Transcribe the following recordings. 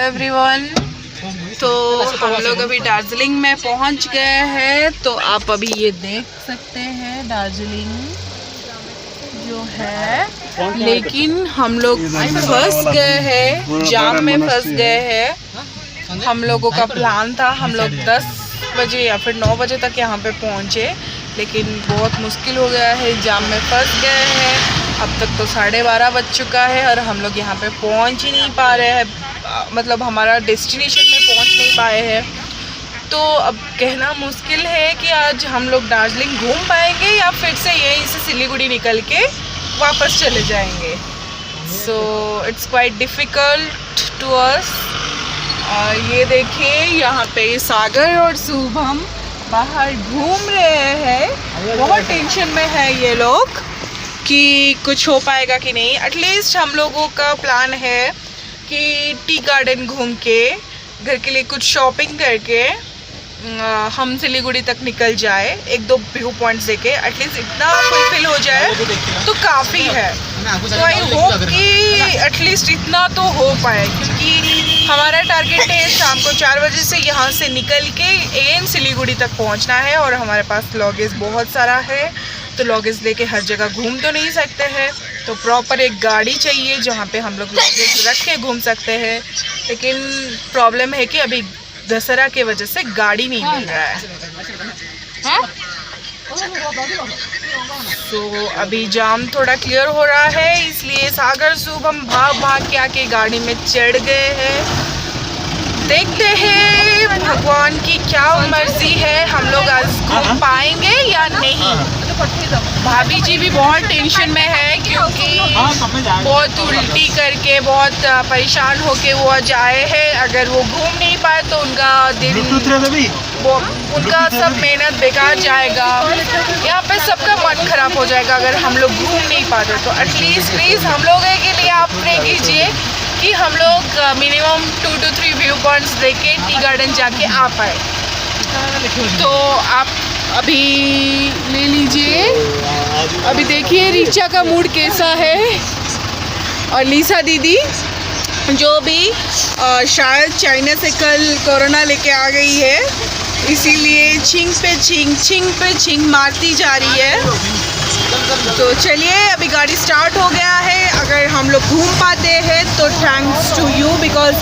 Everyone. तो हम लोग अभी दार्जिलिंग में पहुंच गए हैं। तो आप अभी ये देख सकते हैं दार्जिलिंग जो है, लेकिन हम लोग फंस गए हैं, जाम में फंस गए हैं। हम लोगों का प्लान था हम लोग 10 बजे या फिर 9 बजे तक यहाँ पे पहुँचे, लेकिन बहुत मुश्किल हो गया है, जाम में फंस गए हैं। अब तक तो 12:30 बज चुका है और हम लोग यहाँ पे पहुँच ही नहीं पा रहे हैं, मतलब हमारा डेस्टिनेशन में पहुँच नहीं पाए हैं। तो अब कहना मुश्किल है कि आज हम लोग दार्जिलिंग घूम पाएंगे या फिर से यहीं से सिलीगुड़ी निकल के वापस चले जाएंगे। So it's quite difficult to us. और ये देखिए यहाँ पे सागर और शुभम बाहर घूम रहे हैं। बहुत टेंशन में है ये लोग कि कुछ हो पाएगा कि नहीं। एटलीस्ट हम लोगों का प्लान है कि टी गार्डन घूम के घर के लिए कुछ शॉपिंग करके हम सिलीगुड़ी तक निकल जाए, 1-2 व्यू पॉइंट्स देके। एटलीस्ट इतना फुलफिल हो जाए तो काफ़ी है। तो आई होप कि एटलीस्ट इतना तो हो पाए, क्योंकि हमारा टारगेट है शाम को 4 बजे से यहाँ से निकल के एन सिलीगुड़ी तक पहुँचना है। और हमारे पास लगेज बहुत सारा है, तो लगेज लेके हर जगह घूम तो नहीं सकते हैं। तो प्रॉपर एक गाड़ी चाहिए जहाँ पे हम लोग लगेज रख के घूम सकते हैं। लेकिन प्रॉब्लम है कि अभी दशहरा के वजह से गाड़ी नहीं मिल रहा है। तो अभी जाम थोड़ा क्लियर हो रहा है, इसलिए सागर शुभम भाग भाग के आके गाड़ी में चढ़ गए हैं। देखते हैं भगवान की क्या मर्जी है, हम लोग आज घूम पाएंगे या नहीं। भाभी जी भी बहुत टेंशन में है, क्योंकि बहुत उल्टी करके बहुत परेशान होके वो आज आए हैं। अगर वो घूम नहीं पाए तो उनका दिन, उनका सब मेहनत बेकार जाएगा। यहाँ पे सबका मन खराब हो जाएगा अगर हम लोग घूम नहीं पाते। तो एटलीस्ट प्लीज़ हम लोग के लिए आप प्रे कीजिए कि हम लोग मिनिमम 2 to 3 व्यू पॉइंट्स देके टी गार्डन जाके आ पाए। तो आप अभी ले लीजिए। अभी देखिए रीचा का मूड कैसा है, और लीसा दीदी जो भी शायद चाइना से कल कोरोना लेके आ गई है, इसीलिए छिंग पे छिंग मारती जा रही है। तो चलिए अभी गाड़ी स्टार्ट हो गया है। अगर हम लोग घूम पाते हैं तो थैंक्स टू यू, बिकॉज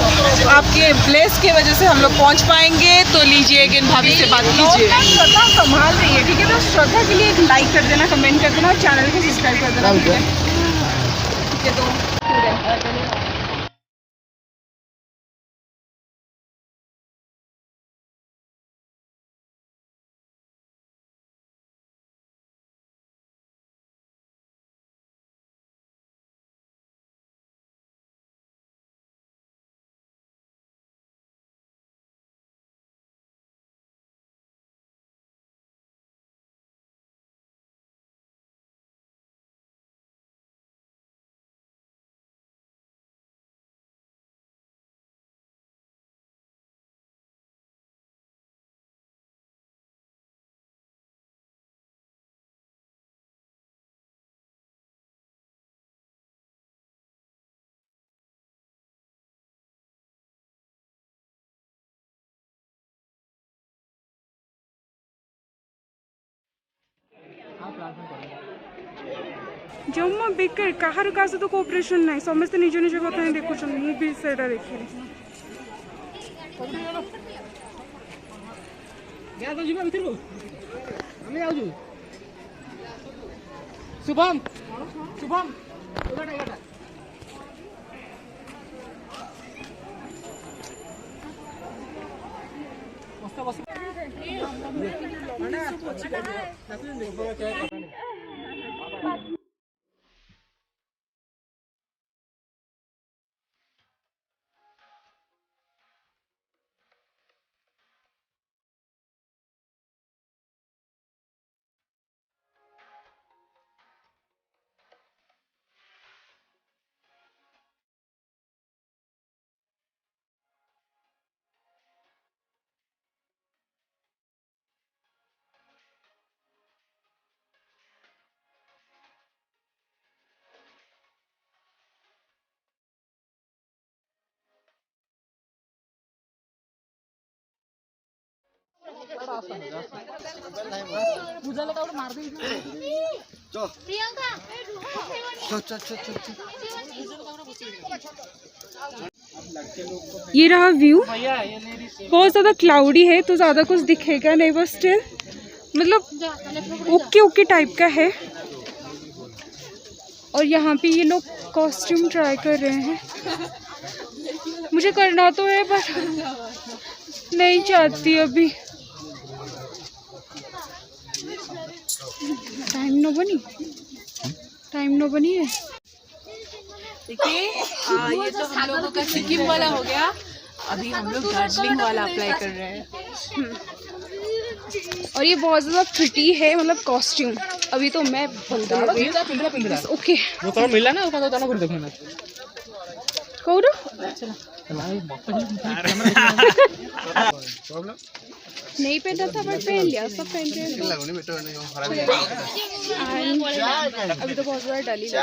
आपके ब्लेस के वजह से हम लोग पहुंच पाएंगे। तो लीजिए अगेन भाभी से बात कीजिए। श्रद्धा संभाल रही है, ठीक है। तो श्रद्धा के लिए एक लाइक कर देना, कमेंट कर देना और चैनल को सब्सक्राइब कर देना, ठीक है। तो जम्मा बेकार कहार का तो कोऑपरेशन नहीं, समस्त निज निज कथा ही देखुछ। मु भी सेटा देखि शुभम शुभम ये रहा व्यू, बहुत ज़्यादा क्लाउडी है तो ज़्यादा कुछ दिखेगा नहीं, बस स्टिल मतलब ओके ओके टाइप का है। और यहाँ पे ये लोग कॉस्ट्यूम ट्राई कर रहे हैं, मुझे करना तो है पर नहीं चाहती अभी, टाइम नो बनी है। देखिए ये तो हम लोगों का सिक्किम वाला हो गया, अभी हम लोग दार्जिलिंग वाला अप्लाई कर रहे हैं। और ये बहुत ज़्यादा प्रिटी है, मतलब कॉस्ट्यूम। अभी तो मैं ओके जो करो मिला ना उसका तो ताना कर देखो ना कौन नहीं पहना था बट पहन लिया, सब पहन रहे हैं। अभी तो बहुत ज़्यादा डली है।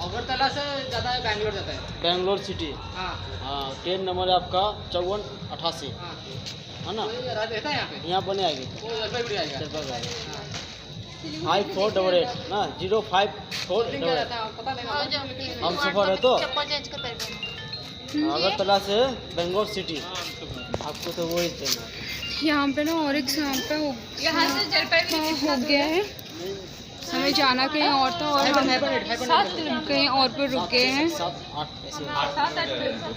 अगरतला से ज़्यादा बैंगलोर जाता है, बेंगलोर सिटी। हाँ हाँ, ट्रेन नंबर है आपका 5488 हाँ, है ना। रहता है यहाँ पे, यहाँ बने आएगी वो जलपाईगुड़ी आएगा। 5488 ना 05488। पता नहीं हम सफ़र है तो अगरतला से बेंगलोर सिटी, आपको तो वही देना। यहाँ पे ना और एक यहाँ पे हो गया है, हमें जाना कहीं और था और हम कहीं और पर रुक गए हैं। 7-8 ऐसे।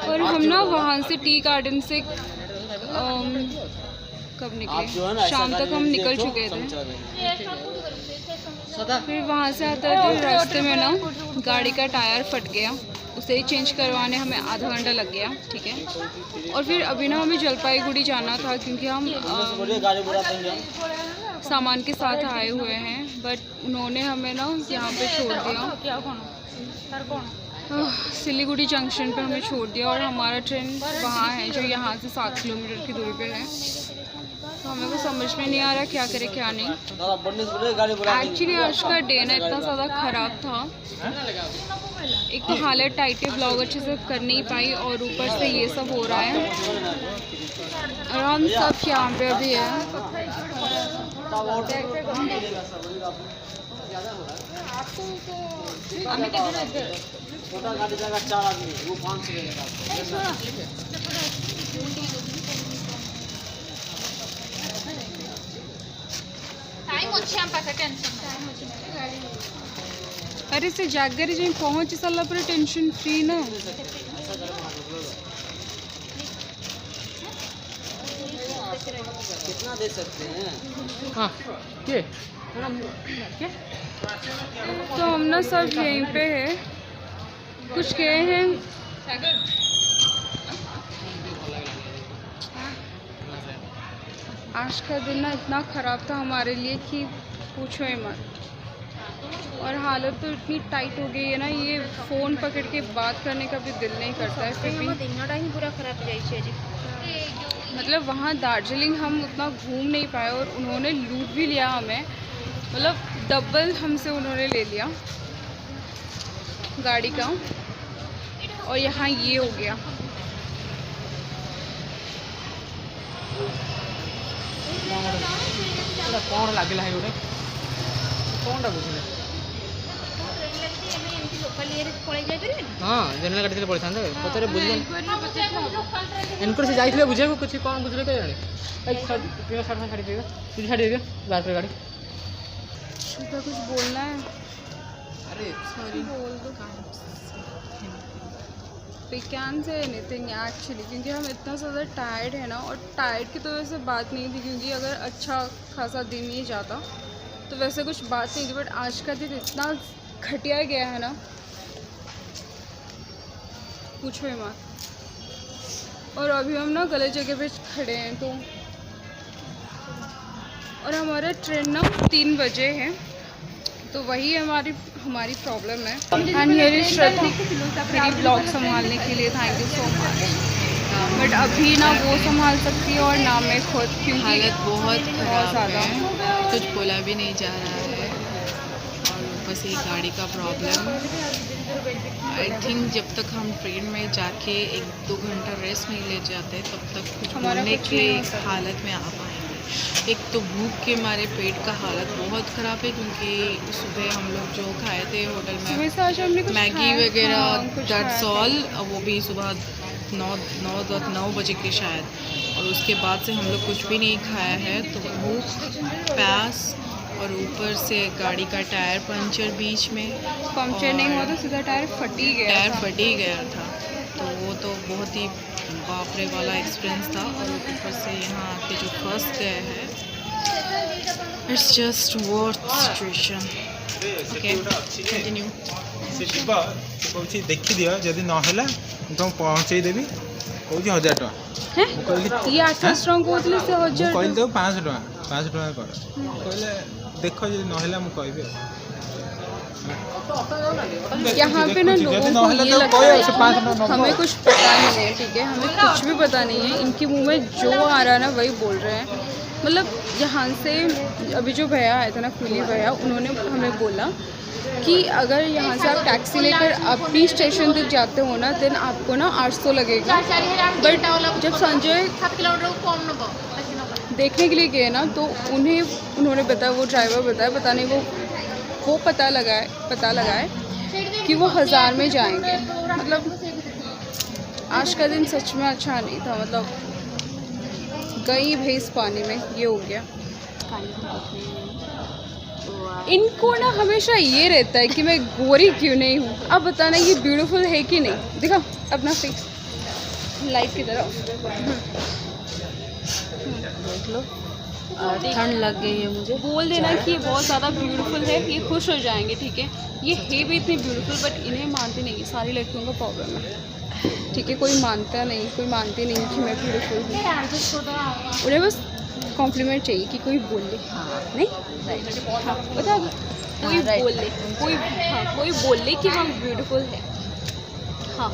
और हम ना वहाँ से टी गार्डन से कब आप जो है निकले, ना शाम तक हम निकल चुके थे। फिर वहाँ से आते थे रास्ते में ना गाड़ी का टायर फट गया, उसे चेंज करवाने हमें आधा घंटा लग गया, ठीक है। और फिर अभी ना हमें जलपाईगुड़ी जाना था क्योंकि हम गाड़ी बुला देंगे हम। सामान के साथ आए हुए हैं, बट उन्होंने हमें ना यहाँ पे छोड़ दिया, सिलीगुड़ी जंक्शन पे हमें छोड़ दिया। और हमारा ट्रेन वहाँ है जो यहाँ से 7 किलोमीटर की दूरी पे है, तो हमें को समझ में नहीं आ रहा क्या करें क्या नहीं। एक्चुअली आज का डे ना इतना ज़्यादा ख़राब था, एक तो हालत टाइट है, ब्लॉग अच्छे से कर नहीं पाई और ऊपर से ये सब हो रहा है। और हम सब यहाँ पे अभी है, छोटा गाड़ी जाएगा 4 आदमी, वो 500 लेगा। अरे से जागर जो पहुँच सारा पर टेंशन फ्री ना। कितना दे सकते हैं? हाँ ये तो हम ना सब यहीं पे है, कुछ गए हैं। आज का दिन ना इतना ख़राब था हमारे लिए कि पूछो ही मत। और हालत तो इतनी टाइट हो गई है ना, ये फ़ोन पकड़ के बात करने का भी दिल नहीं करता है। फिर भी पूरा खराब जाए, मतलब वहाँ दार्जिलिंग हम उतना घूम नहीं पाए और उन्होंने लूट भी लिया हमें, मतलब डबल हमसे उन्होंने ले लिया गाड़ी का। और यहाँ ये हो गया। कौन लगे है गोटे कौन टा बुझे हाँ जनरल गाड़ी पड़े था पचारे बुझे इनकोर से जाइए बुझे कुछ कौन बुझे क्या जाने साड़ी छाड़ी देगा तुझे छाड़ी देगा बाहर पर गाड़ी तो कुछ बोलना है? अरे सॉरी बोल दो। We can say anything actually, क्योंकि हम इतना ज़्यादा टायर्ड है ना। और टायर्ड की तो वैसे बात नहीं थी, क्योंकि अगर अच्छा खासा दिन ही जाता तो वैसे कुछ बात नहीं थी, बट आज का दिन इतना घटिया गया है ना, पूछो ही मत। और अभी हम ना गलत जगह पे खड़े हैं तो, और हमारा ट्रेन ना 3 बजे है, तो वही हमारी प्रॉब्लम है। एंड हियर इज श्रद्धा मेरी ब्लॉग संभालने के लिए, thank you so much. But अभी ना वो संभाल सकती है और ना मैं खुद, क्योंकि हालत बहुत ज़्यादा है, कुछ बोला भी नहीं जा रहा है और बस ये गाड़ी का प्रॉब्लम। आई थिंक जब तक हम ट्रेन में जाके 1-2 घंटा रेस्ट नहीं ले जाते तब तक कुछ हमारा बोलने कुछ के नहीं हो सकता। हालत में आ पाएंगे। एक तो भूख के मारे पेट का हालत बहुत ख़राब है, क्योंकि सुबह हम लोग जो खाए थे होटल सुबह में से आज हमने कुछ मैगी खाया, वगैरह, हाँ, कुछ दैट्स खाया था। ऑल, वो भी सुबह 9 बजे के शायद, और उसके बाद से हम लोग कुछ भी नहीं खाया है। तो भूख, प्यास और ऊपर से गाड़ी का टायर पंचर बीच में, पंक्चर नहीं हुआ तो सीधा टायर फट ही गया टायर था। फट ही गया था। तो वो तो बहुत ही बाप रे वाला एक्सपीरियंस था। और ऊपर से यहाँ आके जो फंस गए हैं, it's just worth situation. Okay continue. से जीव कौन देखी दियो जदि नहला तुम पहुँचे देवी कौन 1000 टका हैं? ये 800 टଙ୍କା कौन से 1000 कहली देव 500 टका 500 टका कर कहले देख जदि नहला मु कहबी यहाँ पे ना लोगों को ये लगता है हमें कुछ पता नहीं है, ठीक है, हमें कुछ भी पता नहीं है। इनके मुंह में जो आ रहा है ना वही बोल रहे हैं। मतलब यहाँ से अभी जो भैया आए थे ना, कुली भैया, उन्होंने हमें बोला कि अगर यहाँ से आप टैक्सी लेकर अपनी स्टेशन तक जाते हो ना, देन आपको ना 800 लगेगा। बट जब संजय देखने के लिए गए ना, तो उन्होंने बताया, वो ड्राइवर बताया, पता नहीं वो पता लगाए कि वो 1000 में जाएंगे। मतलब आज का दिन सच में अच्छा नहीं था। मतलब गई भैंस पानी में, ये हो गया। इनको ना हमेशा ये रहता है कि मैं गोरी क्यों नहीं हूँ। अब बताना ये ब्यूटीफुल है कि नहीं। दिखा अपना फेस लाइट की तरफ, देख लो, ठंड लग गई है मुझे। बोल देना कि ये बहुत ज़्यादा ब्यूटीफुल है, ये खुश हो जाएंगे, ठीक है। ये है भी इतनी ब्यूटीफुल, बट इन्हें मानते नहीं। सारी लड़कियों का प्रॉब्लम है, ठीक है। कोई मानता नहीं, कोई मानती नहीं कि मैं ब्यूटीफुल हूँ। उन्हें बस कॉम्प्लीमेंट चाहिए कि कोई बोल ले, नहीं हाँ, बता दो, कोई बोल ले, कोई बोल ले कि हम ब्यूटीफुल है। हाँ,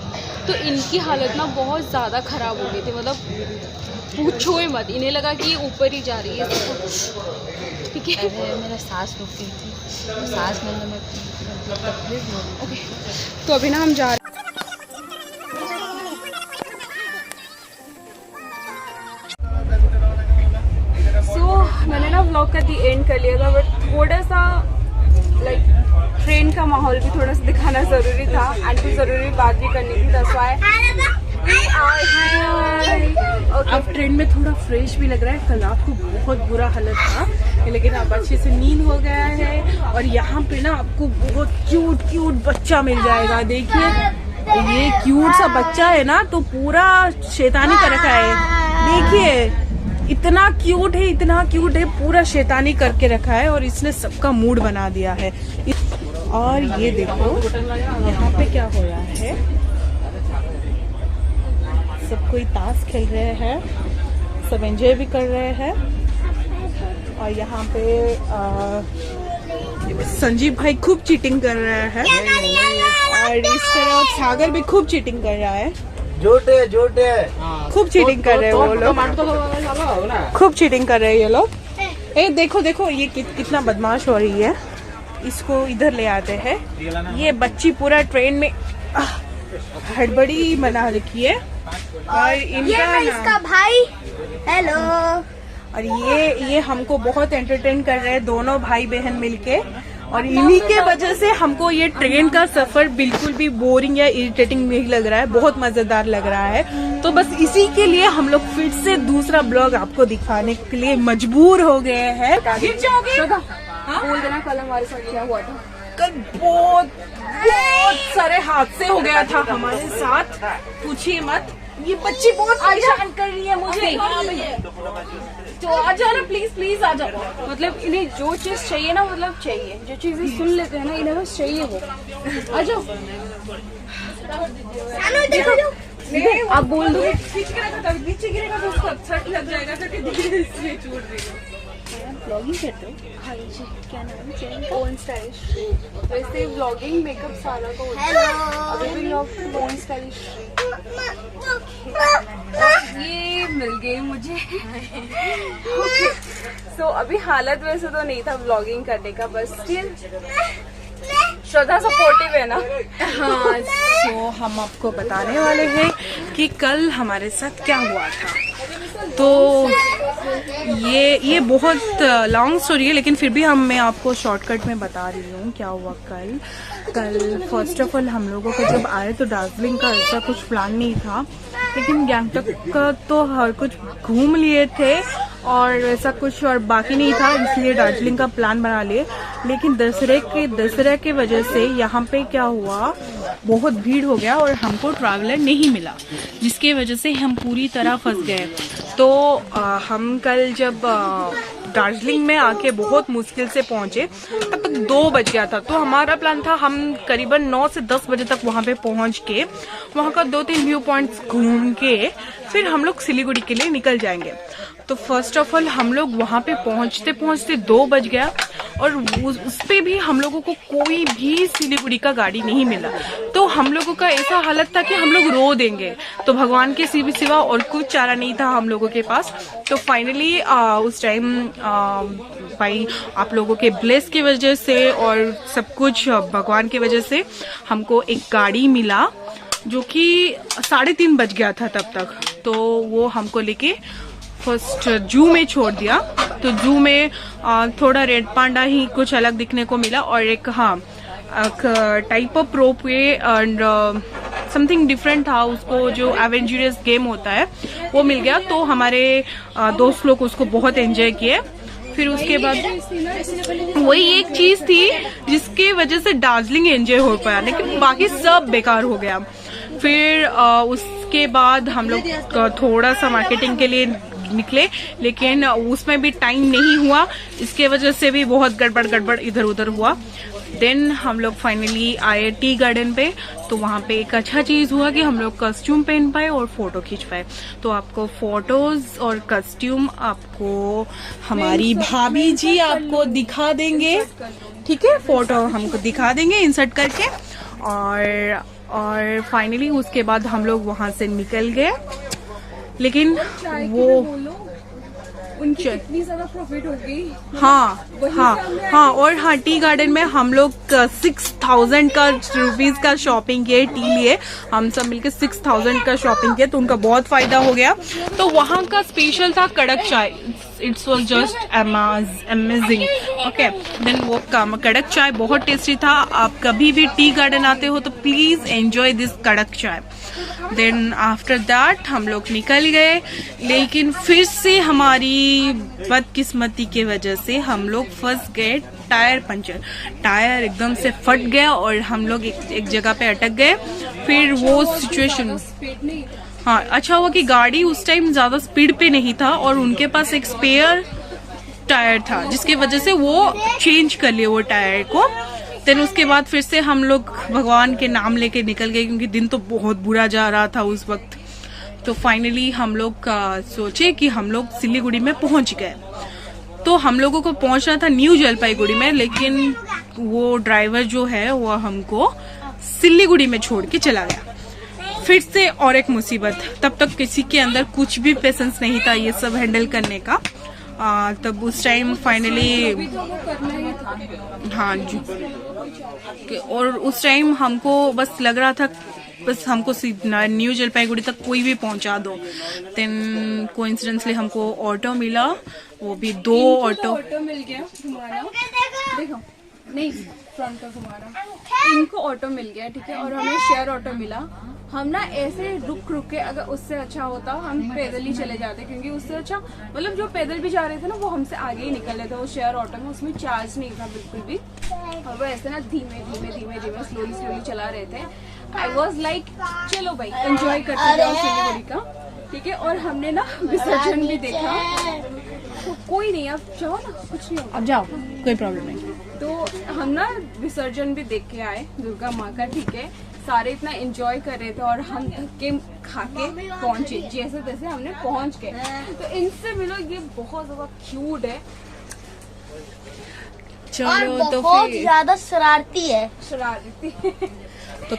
तो इनकी हालत ना बहुत ज़्यादा ख़राब हो गई थी। मतलब पूछो ही मत, इन्हें लगा कि ये ऊपर ही जा रही है, ठीक है। मेरा सांस रुक गई थी, सांस लेने में तकलीफ हो रही। ओके, तो अभी ना हम जा रहे हैं। मैंने ना व्लॉग का दी एंड कर लिया था, बट थोड़ा सा लाइक ट्रेन का माहौल भी थोड़ा सा दिखाना ज़रूरी था, एंड कुछ ज़रूरी बात भी करनी थी। दस अब ट्रेन में थोड़ा फ्रेश भी लग रहा है। कल रात को बहुत बुरा हालत था, लेकिन अब अच्छे से नींद हो गया है। और यहाँ पे ना आपको बहुत क्यूट बच्चा मिल जाएगा। देखिए ये क्यूट सा बच्चा है ना, तो पूरा शैतानी कर रखा है। देखिए इतना क्यूट है, पूरा शैतानी करके रखा है, और इसने सबका मूड बना दिया है। और ये देखो यहाँ पे क्या हो रहा है, सब कोई ताश खेल रहे हैं, सब एंजॉय भी कर रहे हैं। और यहाँ पे संजीव भाई खूब चीटिंग कर रहे हैं, और इस तरह सागर भी खूब चीटिंग कर रहा है। जोटे खूब चीटिंग कर रहे हैं वो लोग, खूब चीटिंग कर रहे हैं ये लोग। ए देखो ये कितना बदमाश हो रही है। इसको इधर ले आते हैं। ये बच्ची पूरा ट्रेन में हड़बड़ी मना रखी है। और इनका इसका भाई, हेलो। और ये हमको बहुत एंटरटेन कर रहे हैं, दोनों भाई बहन मिलके। और इन्हीं के वजह से हमको ये ट्रेन का सफर बिल्कुल भी बोरिंग या इरिटेटिंग नहीं लग रहा है, बहुत मजेदार लग रहा है। तो बस इसी के लिए हम लोग फिर से दूसरा ब्लॉग आपको दिखाने के लिए मजबूर हो गए हैं। बोल देना कल हमारे साथ क्या हुआ था। कल बहुत सारे हादसे हो गया था हमारे साथ, पूछिए मत। ये बच्ची बहुत परेशान कर रही है मुझे। तो आ जाओ ना, प्लीज आ जाओ। मतलब इन्हें जो चीज चाहिए ना, मतलब चाहिए, जो चीजें सुन लेते हैं ना, इन्हें बस चाहिए वो। आ जाओ, देखो आप बोल दो। नीचे गिरेगा तो उसको सट लग जाएगा, इसलिए छूट रही है। ब्लॉगिंग करते हो? हाँ जी। क्या नाम है चैनल का? Own stylish. वैसे ब्लॉगिंग मेकअप सारा का होता है, अभी भी लोग ओन स्टाइलिश। ये मिल गई मुझे। सो अभी हालत वैसे तो नहीं था ब्लॉगिंग करने का, बस स्टिल श्रद्धा सपोर्टिव है ना। हाँ, तो हम आपको बताने वाले हैं कि कल हमारे साथ क्या हुआ था। तो ये बहुत लॉन्ग स्टोरी है, लेकिन फिर भी मैं आपको शॉर्टकट में बता रही हूँ क्या हुआ कल। फर्स्ट ऑफ ऑल हम लोगों को जब आए तो दार्जिलिंग का ऐसा कुछ प्लान नहीं था, लेकिन गैंगटॉक का तो हर कुछ घूम लिए थे और ऐसा कुछ और बाकी नहीं था, इसलिए दार्जिलिंग का प्लान बना लिए। लेकिन दशहरे के वजह से यहाँ पे क्या हुआ, बहुत भीड़ हो गया और हमको ट्रैवलर नहीं मिला, जिसके वजह से हम पूरी तरह फंस गए। तो हम कल जब दार्जिलिंग में आके बहुत मुश्किल से पहुंचे, तब तक 2 बज गया था। तो हमारा प्लान था हम करीबन 9 से 10 बजे तक वहां पे पहुंच के वहां का 2-3 व्यू पॉइंट्स घूम के फिर हम लोग सिलीगुड़ी के लिए निकल जाएंगे। तो फर्स्ट ऑफ ऑल हम लोग वहां पे पहुंचते पहुंचते 2 बज गया और उस पे भी हम लोगों को कोई भी सिलीगुड़ी का गाड़ी नहीं मिला। तो हम लोगों का ऐसा हालत था कि हम लोग रो देंगे, तो भगवान के सिवा और कुछ चारा नहीं था हम लोगों के पास। तो फाइनली उस टाइम भाई आप लोगों के ब्लेस की वजह से और सब कुछ भगवान की वजह से हमको एक गाड़ी मिला, जो कि 3:30 बज गया था तब तक। तो वो हमको लेके फर्स्ट जू में छोड़ दिया। तो जू में थोड़ा रेड पांडा ही कुछ अलग दिखने को मिला और एक type of rope way and something different था, उसको जो एवेंचरस गेम होता है वो मिल गया। तो हमारे दोस्त लोग उसको बहुत एंजॉय किए। फिर उसके बाद वही एक चीज थी जिसके वजह से दार्जिलिंग एंजॉय हो पाया, लेकिन बाकी सब बेकार हो गया। फिर उसके बाद हम लोग थोड़ा सा मार्केटिंग के लिए निकले, लेकिन उसमें भी टाइम नहीं हुआ, इसके वजह से भी बहुत गड़बड़ इधर उधर हुआ। देन हम लोग फाइनली आए टी गार्डन पे। तो वहाँ पे एक अच्छा चीज हुआ कि हम लोग कॉस्ट्यूम पहन पाए और फोटो खींच पाए। तो आपको फोटोज और कॉस्ट्यूम आपको हमारी भाभी जी आपको दिखा देंगे, ठीक है? फोटो हमको दिखा देंगे इंसर्ट करके। और फाइनली उसके बाद हम लोग वहां से निकल गए, लेकिन वो उनकी कितनी ज्यादा प्रॉफिट होगी। हाँ, और हाँ टी गार्डन में हम लोग 6000 का रुपीज का शॉपिंग किए, टी लिए हम सब मिलके 6000 का शॉपिंग किया, तो उनका बहुत फायदा हो गया। तो वहाँ का स्पेशल था कड़क चाय, it's was just amazing. Okay, then वो कड़क चाय बहुत टेस्टी था। आप कभी भी टी गार्डन आते हो तो प्लीज एंजॉय दिस कड़क चाय। देन आफ्टर दैट हम लोग निकल गए, लेकिन फिर से हमारी बदकिस्मती की वजह से हम लोग फंस गए टायर पंचर। टायर एकदम से फट गया और हम लोग एक जगह पे अटक गए। फिर वो सिचुएशन, हाँ अच्छा हुआ कि गाड़ी उस टाइम ज्यादा स्पीड पे नहीं था और उनके पास एक स्पेयर टायर था, जिसकी वजह से वो चेंज कर लिए वो टायर को। देन उसके बाद फिर से हम लोग भगवान के नाम लेके निकल गए, क्योंकि दिन तो बहुत बुरा जा रहा था उस वक्त। तो फाइनली हम लोग सोचे कि हम लोग सिलीगुड़ी में पहुंच गए। तो हम लोगों को पहुंचना था न्यू जलपाईगुड़ी में, लेकिन वो ड्राइवर जो है वो हमको सिलीगुड़ी में छोड़ के चला गया। फिर से और एक मुसीबत, तब तक किसी के अंदर कुछ भी पेशेंस नहीं था ये सब हैंडल करने का। तब उस टाइम फाइनली हाँ जी, और उस टाइम हमको बस लग रहा था बस हमको न्यू जलपाईगुड़ी तक कोई भी पहुंचा दो। देन कोइंसिडेंसली हमको ऑटो मिला, वो भी 2 ऑटो मिल गया घुमाना, देखो नहीं फ्रंट का घुमाना, इनको ऑटो मिल गया, ठीक है। और हमें शेयर ऑटो मिला। हम ना ऐसे रुक के, अगर उससे अच्छा होता हम पैदल ही चले जाते, क्योंकि उससे अच्छा मतलब जो पैदल भी जा रहे थे ना वो हमसे आगे ही निकल रहे थे। वो शेयर ऑटो में उसमें चार्ज नहीं था बिल्कुल भी, और वो ऐसे ना धीमे स्लोली चला रहे थे। आई वॉज लाइक चलो भाई एंजॉय करते जाओ सिलीगुड़ी का, ठीक है। और हमने ना विसर्जन भी देखा, तो कोई नहीं, अब जाओ ना, कुछ नहीं होगा, अब जाओ, कोई प्रॉब्लम नहीं। तो हम ना विसर्जन भी देख के आए दुर्गा माँ का, ठीक है। सारे इतना एंजॉय कर रहे थे और हम धक्के खा के पहुंचे, जैसे तैसे हमने पहुंच गए। तो इनसे मिलो, ये बहुत ज्यादा क्यूट है, और चलो तो बहुत फिर ज्यादा शरारती है। तो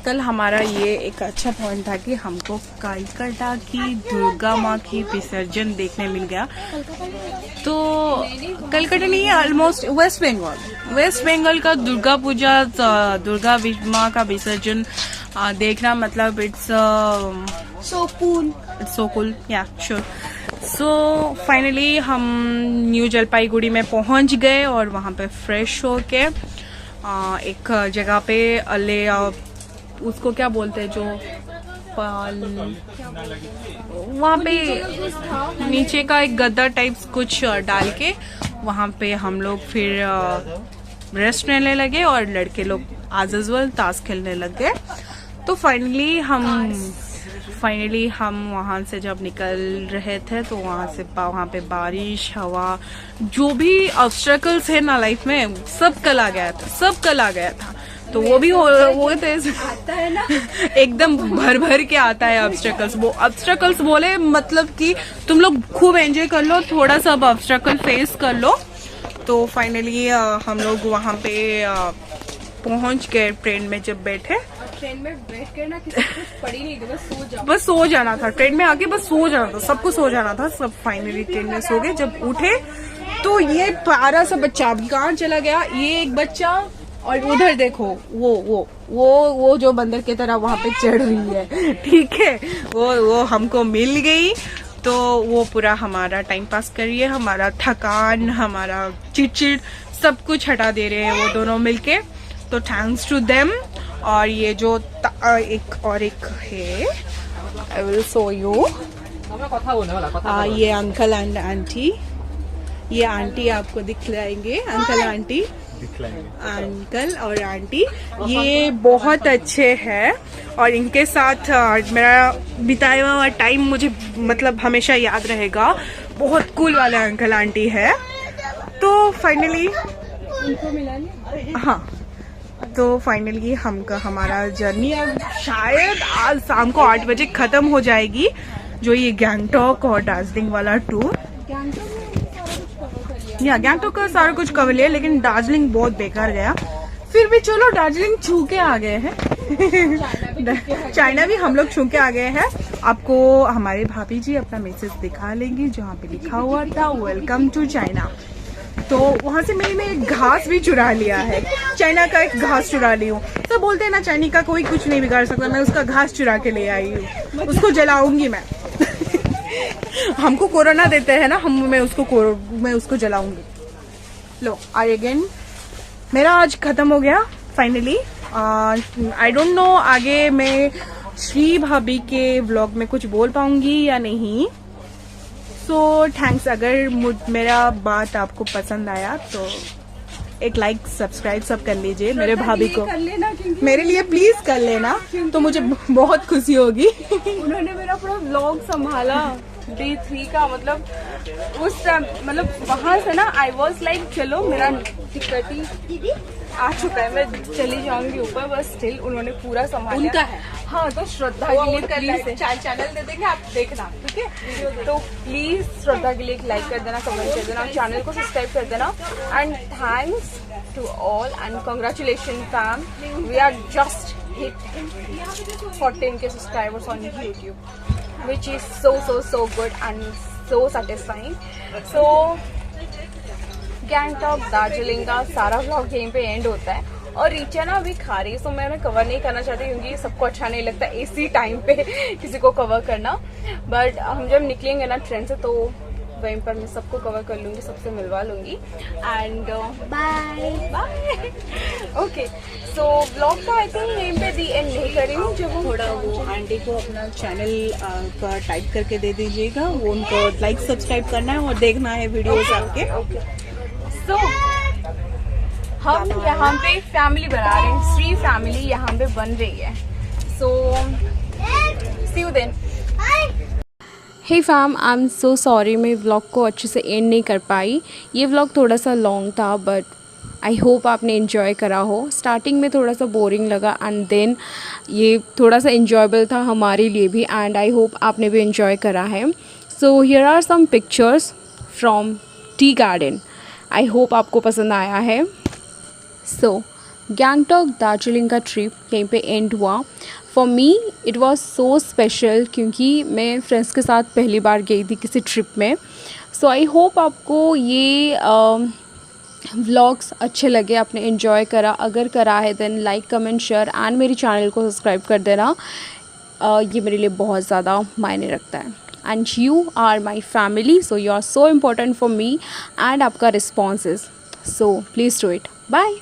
कल हमारा ये एक अच्छा पॉइंट था कि हमको कलकत्ता की दुर्गा माँ की विसर्जन देखने मिल गया। तो कलकत्ता नहीं है, ऑलमोस्ट वेस्ट बंगाल का दुर्गा पूजा, दुर्गा माँ का विसर्जन देखना मतलब it's so cool. So cool, या श्योर। सो फाइनली हम न्यू जलपाईगुड़ी में पहुंच गए और वहाँ पे फ्रेश होके एक जगह पे उसको क्या बोलते हैं जो वहाँ पे नीचे का एक गद्दा टाइप्स कुछ डाल के वहाँ पे हम लोग फिर रेस्ट लेने लगे और लड़के लोग एज यूजुअल ताश खेलने लग गए। तो फाइनली हम वहाँ से जब निकल रहे थे तो वहाँ पे बारिश, हवा, जो भी ऑब्स्टेकल्स है ना लाइफ में सब कल आ गया था। तो वो भी वो तो आता है ना एकदम भर के आता है ऑब्स्टेकल्स। वो ऑब्स्टेकल्स बोले मतलब कि तुम लोग खूब एंजॉय कर लो, थोड़ा सा ऑब्स्टेकल फेस कर लो। तो फाइनली हम लोग वहाँ पे पहुँच गए। ट्रेन में जब बैठे, ट्रेन में बैठ कर ना किसी कुछ पड़ी नहीं थी, बस सो जाना था। ट्रेन में आके बस सो जाना था, सबको सो जाना था। सब फाइनली ट्रेन में सो गए। जब उठे तो ये प्यारा सा बच्चा कहाँ चला गया, ये एक बच्चा, और उधर देखो वो जो बंदर की तरह वहां पे चढ़ रही है, ठीक है, वो हमको मिल गई। तो वो पूरा हमारा टाइम पास करिए, हमारा थकान, हमारा चिड़चिड़ सब कुछ हटा दे रहे हैं वो दोनों मिलके। तो थैंक्स टू देम। और ये जो एक है, आई विल शो यू। ये अंकल एंड आंटी, ये आंटी आपको दिखलाएंगे, अंकल और आंटी ये बहुत अच्छे हैं और इनके साथ मेरा बिताया हुआ टाइम मुझे मतलब हमेशा याद रहेगा। बहुत कूल वाले अंकल आंटी है। तो फाइनली उनको मिला नहीं। हाँ, तो फाइनली हमारा जर्नी अब शायद आज शाम को 8 बजे खत्म हो जाएगी, जो ये गैंगटॉक और दार्जिलिंग वाला टूर। गैंगटॉक का सारा कुछ कवर लिया, लेकिन दार्जिलिंग बहुत बेकार गया। फिर भी चलो दार्जिलिंग छू के आ गए हैं। चाइना भी हम लोग छू के आ गए हैं। आपको हमारे भाभी जी अपना मैसेज दिखा लेंगी जहाँ पे लिखा हुआ था वेलकम टू चाइना। तो वहां से मैंने एक घास भी चुरा लिया है, चाइना का एक घास चुरा ली हूँ। तो बोलते हैं ना चाइना का कोई कुछ नहीं बिगाड़ सकता, मैं उसका घास चुरा के ले आई हूँ, उसको जलाऊंगी मैं। हमको कोरोना देते हैं ना, मैं उसको जलाऊंगी। लो अगेन मेरा आज खत्म हो गया फाइनली। आई डोंट नो आगे मैं श्री भाभी के व्लॉग में कुछ बोल पाऊंगी या नहीं। So thanks. अगर मेरा बात आपको पसंद आया तो एक लाइक सब्सक्राइब सब कर लीजिए मेरे भाभी को, मेरे लिए प्लीज कर लेना, तो मुझे बहुत खुशी होगी। उन्होंने मेरा पूरा व्लॉग संभाला डे 3 का, मतलब उस टाइम मतलब वहां से ना आई वॉज लाइक चलो मेरा टिकट ही आ चुका है, मैं चली जाऊंगी ऊपर, बस स्टिल उन्होंने पूरा संभाला। उनका है हाँ, तो श्रद्धा के लिए प्लीज चैनल दे देंगे, आप देखना, ठीक है। तो प्लीज श्रद्धा के लिए एक लाइक कर देना, कमेंट कर देना, चैनल को सब्सक्राइब कर देना। And thanks to all and congratulation fam, we are just hit 14K subscribers on YouTube, which is so good and so satisfying. So Gangtok Darjeeling का सारा व्लॉग यहीं पे एंड होता है। और रीचा ना अभी खा रही है, सो मैं कवर नहीं करना चाहती क्योंकि सबको अच्छा नहीं लगता इसी टाइम पे किसी को कवर करना। बट हम जब निकलेंगे ना ट्रेन से तो वहीं पर मैं सबको कवर कर लूंगी, सबसे मिलवा लूंगी। And bye. Okay, so vlog का आई थिंक यहीं पे दी एंड नहीं कर रही हूँ। जब थोड़ा वो आंटी को अपना चैनल का टाइप करके दे दीजिएगा, वो उनको लाइक सब्सक्राइब करना है और देखना है वीडियोस आपके। सो हम यहाँ पे फैमिली बना रहे हैं, श्री फैमिली यहाँ पे बन रही है। So see you then. Hey fam, I am so sorry मैं व्लॉग को अच्छे से एंड नहीं कर पाई। ये व्लॉग थोड़ा सा लॉन्ग था बट आई होप आपने इन्जॉय करा हो। स्टार्टिंग में थोड़ा सा बोरिंग लगा एंड देन ये थोड़ा सा इन्जॉयबल था हमारे लिए भी, एंड आई होप आपने भी इन्जॉय करा है। So here are some pictures from tea garden I hope आपको पसंद आया है। सो गैंगटॉक दार्जिलिंग का ट्रिप यहीं पे एंड हुआ। For me it was so special क्योंकि मैं फ्रेंड्स के साथ पहली बार गई थी किसी ट्रिप में। सो आई होप आपको ये व्लॉग्स अच्छे लगे, आपने एंजॉय करा। अगर करा है then like comment share and मेरी चैनल को सब्सक्राइब कर देना। ये मेरे लिए बहुत ज़्यादा मायने रखता है। And you are my family, so you are so important for me and आपका response is, so please do it. Bye.